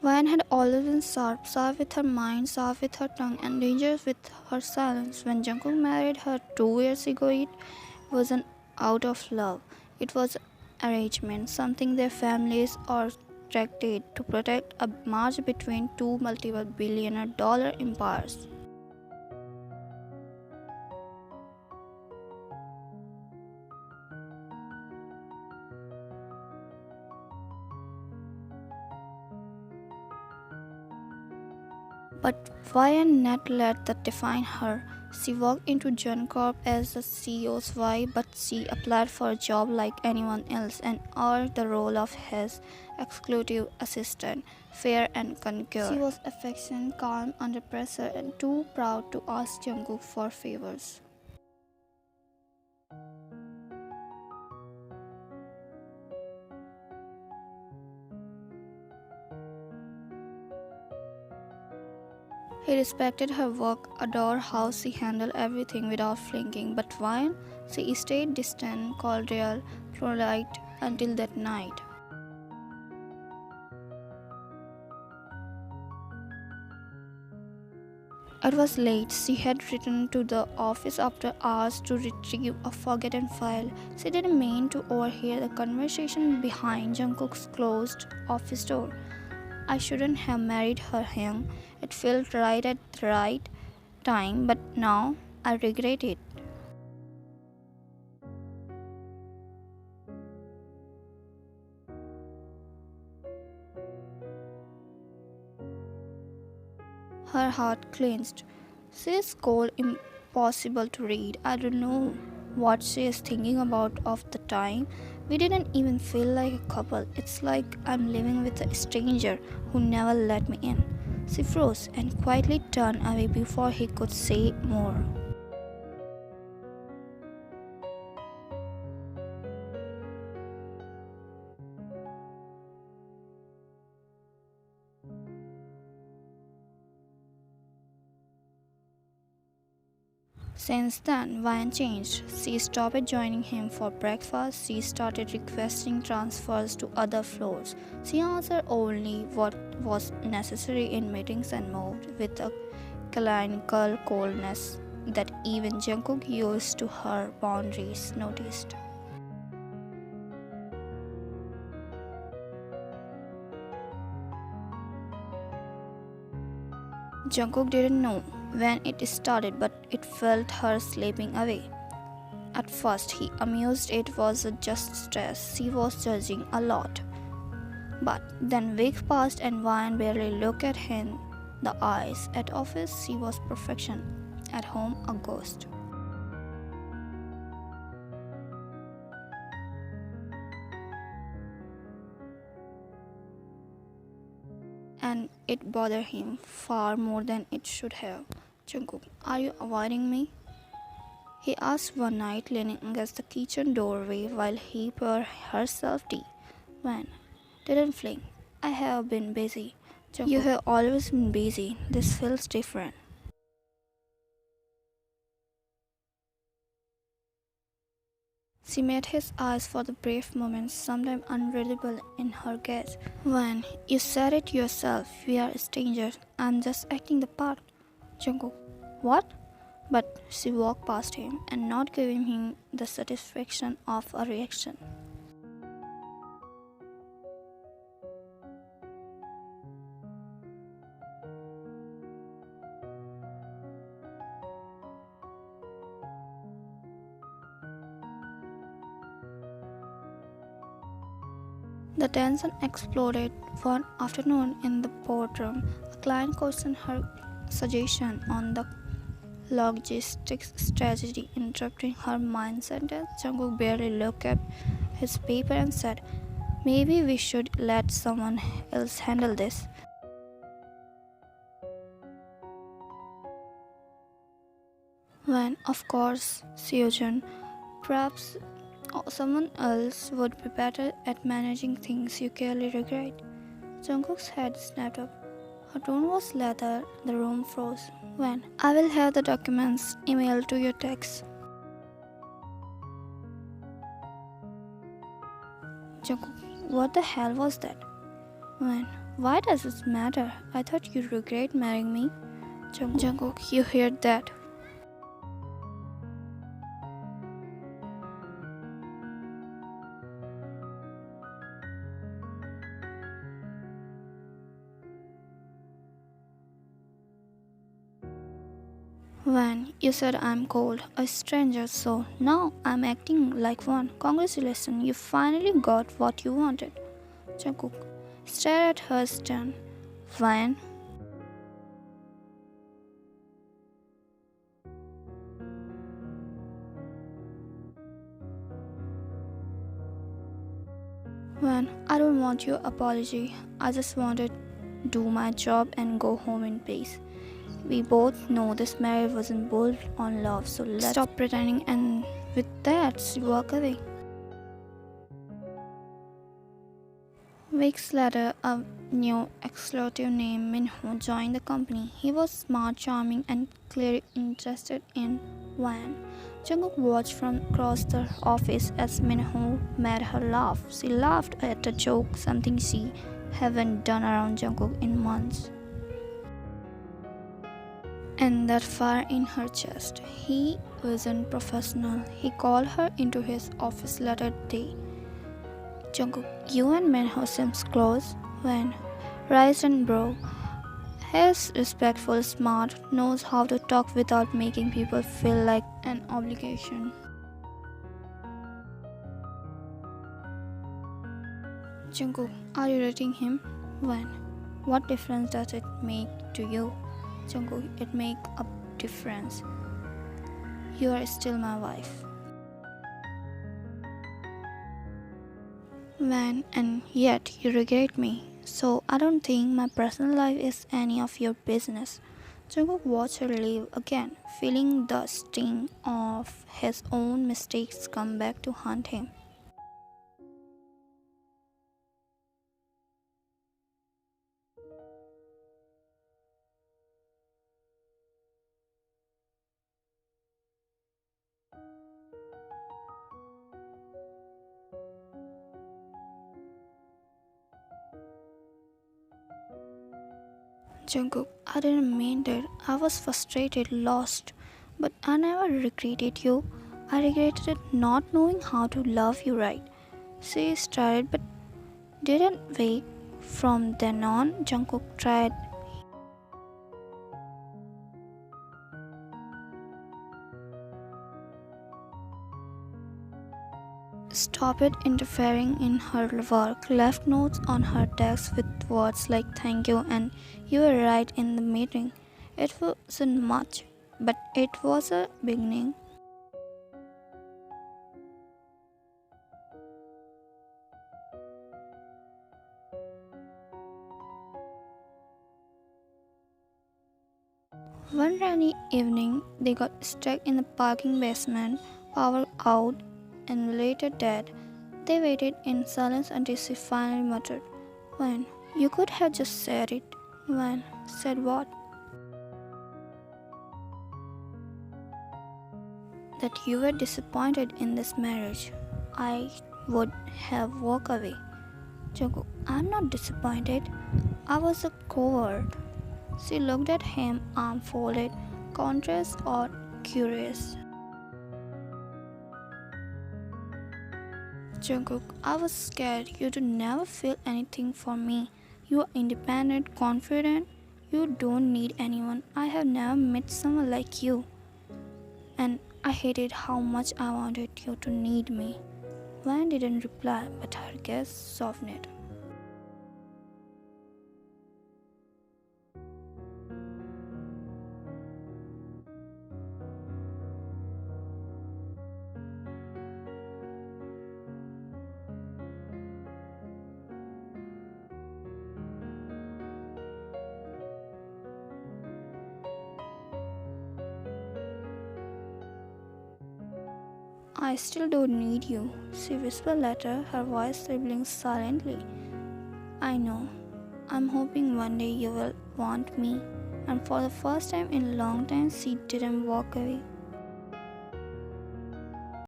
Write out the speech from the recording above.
Vine had always been sharp, sharp with her mind, sharp with her tongue, and dangerous with her silence. When Jungkook married her 2 years ago, it wasn't out of love. It was arrangement, something their families orchestrated to protect a marriage between two multiple billionaire dollar empires. But why not let that define her? She walked into Jungkook as the CEO's wife, but she applied for a job like anyone else and earned the role of his exclusive assistant, fair and conquer. She was affectionate, calm under pressure, and too proud to ask Jungkook for favors. He respected her work, adored how she handled everything without flinching, but when she stayed distant, cordial, polite until that night. It was late. She had returned to the office after hours to retrieve a forgotten file. She didn't mean to overhear the conversation behind Jungkook's closed office door. I shouldn't have married her young. It felt right at the right time, but now I regret it. Her heart clenched. She is cold, impossible to read. I don't know what she is thinking about of the time. We didn't even feel like a couple. It's like I'm living with a stranger who never let me in. She froze and quietly turned away before he could say more. Since then, Vine changed. She stopped joining him for breakfast. She started requesting transfers to other floors. She answered only what was necessary in meetings and moved with a clinical coldness that even Jungkook, used to her boundaries, noticed. Jungkook didn't know when it started, but it felt her slipping away. At first, he amused it was just stress. She was judging a lot. But then weeks passed and Vine barely looked at him in the eyes. At office, she was perfection. At home, a ghost. And it bothered him far more than it should have. Jungkook, are you avoiding me? He asked one night, leaning against the kitchen doorway while he poured herself tea. When? Didn't fling. I have been busy. Jungkook, you have always been busy. This feels different. She met his eyes for the brief moments, sometimes unreadable in her gaze. When you said it yourself, we are strangers. I'm just acting the part. Jungkook, what? But she walked past him and not giving him the satisfaction of a reaction. The tension exploded one afternoon in the boardroom. A client questioned her suggestion on the logistics strategy, interrupting her mind sentence. Jungkook barely looked at his paper and said, maybe we should let someone else handle this. When, of course, Seojun, perhaps someone else would be better at managing things you clearly regret. Jungkook's head snapped up. Her tone was leather. The room froze. When? I will have the documents emailed to your text. Jungkook, what the hell was that? When? Why does this matter? I thought you regret marrying me. Jungkook, you heard that? When you said I'm cold, a stranger, so now I'm acting like one. Congratulations, you finally got what you wanted. Jungkook stared at her stern. When? When I don't want your apology. I just want to do my job and go home in peace. We both know this marriage wasn't built on love, so let's stop pretending and with that walk away. Weeks later, a new executive named Minho joined the company. He was smart, charming, and clearly interested in Wan. Jungkook watched from across the office as Minho made her laugh. She laughed at a joke, something she haven't done around Jungkook in months. And that fire in her chest. He wasn't professional. He called her into his office later that day. Jungkook, you and Minho seems close. When raised and broke. He's respectful, smart, knows how to talk without making people feel like an obligation. Jungkook, are you dating him? When? What difference does it make to you? Jungkook, it make a difference. You are still my wife. When and yet you regret me. So I don't think my personal life is any of your business. Jungkook watched her leave again, feeling the sting of his own mistakes come back to haunt him. Jungkook, I didn't mean that. I was frustrated, lost. But I never regretted you. I regretted not knowing how to love you right. She started but didn't wait. From then on, Jungkook tried. Stopped interfering in her work, left notes on her desk with words like thank you and you were right in the meeting. It wasn't much, but it was a beginning. One rainy evening, they got stuck in the parking basement, power out, and later dead. They waited in silence until she finally muttered, When? You could have just said it. When? Said what? That you were disappointed in this marriage. I would have walked away. Jungkook, I'm not disappointed. I was a coward. She looked at him, arm folded, conscious or curious. Jungkook, I was scared you would never feel anything for me. You are independent, confident. You don't need anyone. I have never met someone like you. And I hated how much I wanted you to need me. Van didn't reply, but her gaze softened. I still don't need you, she whispered later, her voice trembling silently. I know. I'm hoping one day you will want me. And for the first time in a long time, she didn't walk away.